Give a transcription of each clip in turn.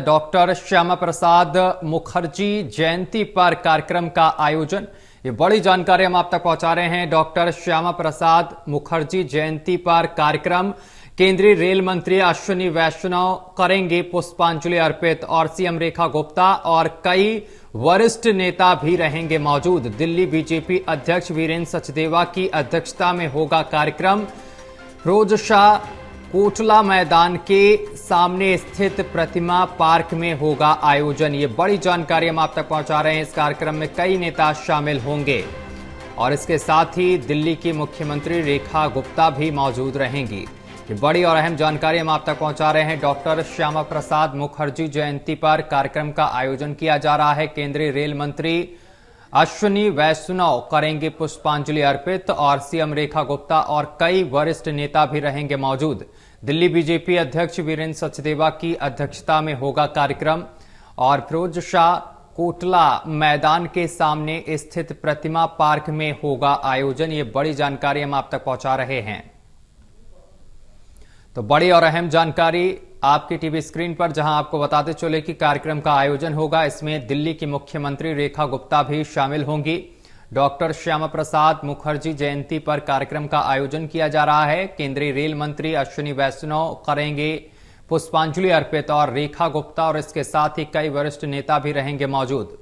Doctor Shyama Prasad Mukherjee जयंती पर कार्यक्रम का आयोजन। ये बड़ी जानकारी हम आप तक पहुंचा रहे हैं। डॉक्टर श्यामा प्रसाद मुखर्जी जयंती पर कार्यक्रम, केंद्रीय रेल मंत्री अश्विनी वैष्णव करेंगे पुष्पांजलि अर्पित और सीएम रेखा गुप्ता और कई वरिष्ठ नेता भी रहेंगे मौजूद। दिल्ली बीजेपी अध्यक्ष वीरेंद्र सचदेवा की अध्यक्षता में होगा कार्यक्रम। फिरोज शाह कोटला मैदान के सामने स्थित प्रतिमा पार्क में होगा आयोजन। ये बड़ी जानकारी हम आप तक पहुंचा रहे हैं। इस कार्यक्रम में कई नेता शामिल होंगे और इसके साथ ही दिल्ली की मुख्यमंत्री रेखा गुप्ता भी मौजूद रहेंगी। ये बड़ी और अहम जानकारी हम आप तक पहुंचा रहे हैं। डॉक्टर श्यामा प्रसाद मुखर्जी जयंती पर कार्यक्रम का आयोजन किया जा रहा है। केंद्रीय रेल मंत्री अश्विनी वैष्णव करेंगे पुष्पांजलि अर्पित और सीएम रेखा गुप्ता और कई वरिष्ठ नेता भी रहेंगे मौजूद। दिल्ली बीजेपी अध्यक्ष वीरेंद्र सचदेवा की अध्यक्षता में होगा कार्यक्रम और फिरोज शाह कोटला मैदान के सामने स्थित प्रतिमा पार्क में होगा आयोजन। ये बड़ी जानकारी हम आप तक पहुंचा रहे हैं। तो बड़ी और अहम जानकारी आपकी टीवी स्क्रीन पर, जहां आपको बताते चले कि कार्यक्रम का आयोजन होगा। इसमें दिल्ली की मुख्यमंत्री रेखा गुप्ता भी शामिल होंगी। डॉक्टर श्यामा प्रसाद मुखर्जी जयंती पर कार्यक्रम का आयोजन किया जा रहा है। केंद्रीय रेल मंत्री अश्विनी वैष्णव करेंगे पुष्पांजलि अर्पित और रेखा गुप्ता और इसके साथ ही कई वरिष्ठ नेता भी रहेंगे मौजूद।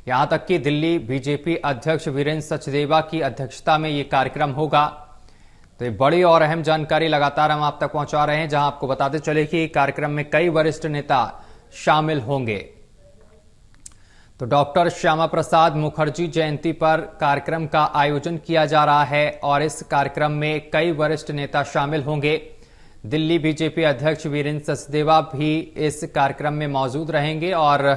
यहां तक कि दिल्ली बीजेपी अध्यक्ष वीरेंद्र सचदेवा की अध्यक्षता में यह कार्यक्रम होगा। तो ये बड़ी और अहम जानकारी लगातार हम आप तक पहुंचा रहे हैं, जहां आपको बताते चले कि कार्यक्रम में कई वरिष्ठ नेता शामिल होंगे। तो डॉक्टर श्यामा प्रसाद मुखर्जी जयंती पर कार्यक्रम का आयोजन किया जा रहा है और इस कार्यक्रम में कई वरिष्ठ नेता शामिल होंगे। दिल्ली बीजेपी अध्यक्ष वीरेंद्र सचदेवा भी इस कार्यक्रम में मौजूद रहेंगे और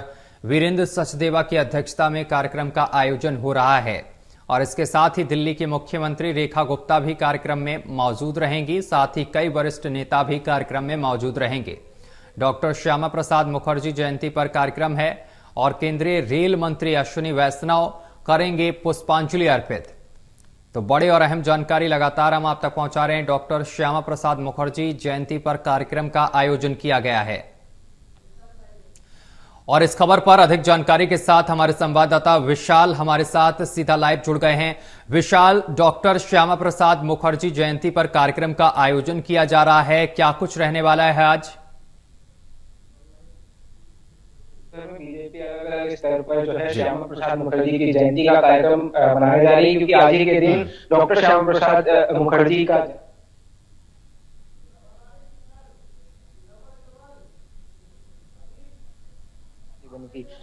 वीरेंद्र सचदेवा की अध्यक्षता में कार्यक्रम का आयोजन हो रहा है और इसके साथ ही दिल्ली की मुख्यमंत्री रेखा गुप्ता भी कार्यक्रम में मौजूद रहेंगी। साथ ही कई वरिष्ठ नेता भी कार्यक्रम में मौजूद रहेंगे। डॉक्टर श्यामा प्रसाद मुखर्जी जयंती पर कार्यक्रम है और केंद्रीय रेल मंत्री अश्विनी वैष्णव करेंगे पुष्पांजलि अर्पित। तो बड़ी और अहम जानकारी लगातार हम आप तक पहुंचा रहे हैं। डॉक्टर श्यामा प्रसाद मुखर्जी जयंती पर कार्यक्रम का आयोजन किया गया है और इस खबर पर अधिक जानकारी के साथ हमारे संवाददाता विशाल हमारे साथ सीधा लाइव जुड़ गए हैं। विशाल, डॉक्टर श्यामा प्रसाद मुखर्जी जयंती पर कार्यक्रम का आयोजन किया जा रहा है, क्या कुछ रहने वाला है आज? बीजेपी अलग अलग स्तर पर जो है श्यामा प्रसाद मुखर्जी की जयंती का कार्यक्रम मनाया जा रही है, क्योंकि आज ही के दिन डॉक्टर श्यामा प्रसाद मुखर्जी का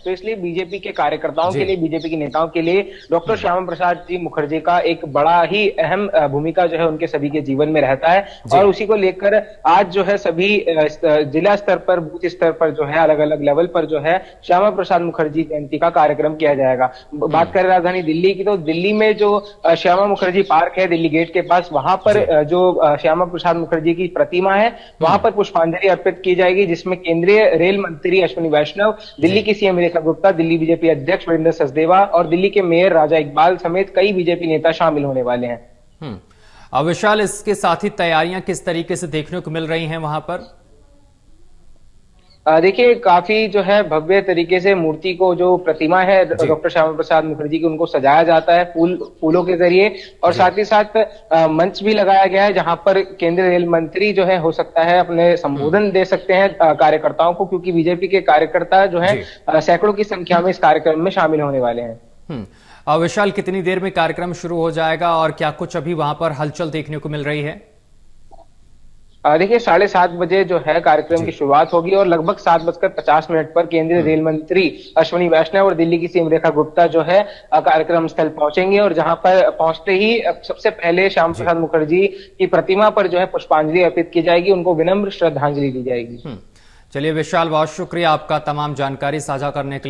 तो इसलिए बीजेपी के कार्यकर्ताओं के लिए, बीजेपी के नेताओं के लिए डॉक्टर श्यामा प्रसाद जी मुखर्जी का एक बड़ा ही अहम भूमिका जो है उनके सभी के जीवन में रहता है और उसी को लेकर आज जो है सभी जिला स्तर पर, बूथ स्तर पर जो है अलग अलग लेवल पर जो है श्यामा प्रसाद मुखर्जी जयंती का कार्यक्रम किया जाएगा। बात करें राजधानी दिल्ली की, तो दिल्ली में जो श्यामा मुखर्जी पार्क है दिल्ली गेट के पास, वहां पर जो श्यामा प्रसाद मुखर्जी की प्रतिमा है वहां पर पुष्पांजलि अर्पित की जाएगी, जिसमें केंद्रीय रेल मंत्री अश्विनी वैष्णव, दिल्ली की सीएम रेखा गुप्ता, दिल्ली बीजेपी अध्यक्ष वीरेंद्र सचदेवा और दिल्ली के मेयर राजा इकबाल समेत कई बीजेपी नेता शामिल होने वाले हैं। अब विशाल, इसके साथ ही तैयारियां किस तरीके से देखने को मिल रही हैं वहां पर? देखिए, काफी जो है भव्य तरीके से मूर्ति को, जो प्रतिमा है डॉक्टर श्यामा प्रसाद मुखर्जी की, उनको सजाया जाता है फूलों के जरिए और साथ ही साथ मंच भी लगाया गया है जहां पर केंद्रीय रेल मंत्री जो है हो सकता है अपने संबोधन दे सकते हैं कार्यकर्ताओं को, क्योंकि बीजेपी के कार्यकर्ता जो है सैकड़ों की संख्या में इस कार्यक्रम में शामिल होने वाले हैं। अब विशाल, कितनी देर में कार्यक्रम शुरू हो जाएगा और क्या कुछ अभी वहां पर हलचल देखने को मिल रही है? देखिए, 7:30 बजे जो है कार्यक्रम की शुरुआत होगी और लगभग 7:50 पर केंद्रीय रेल मंत्री अश्विनी वैष्णव और दिल्ली की सीएम रेखा गुप्ता जो है कार्यक्रम स्थल पहुंचेंगे और जहां पर पहुंचते ही सबसे पहले श्यामा प्रसाद मुखर्जी की प्रतिमा पर जो है पुष्पांजलि अर्पित की जाएगी, उनको विनम्र श्रद्धांजलि दी जाएगी। चलिए विशाल, बहुत शुक्रिया आपका तमाम जानकारी साझा करने के लिए।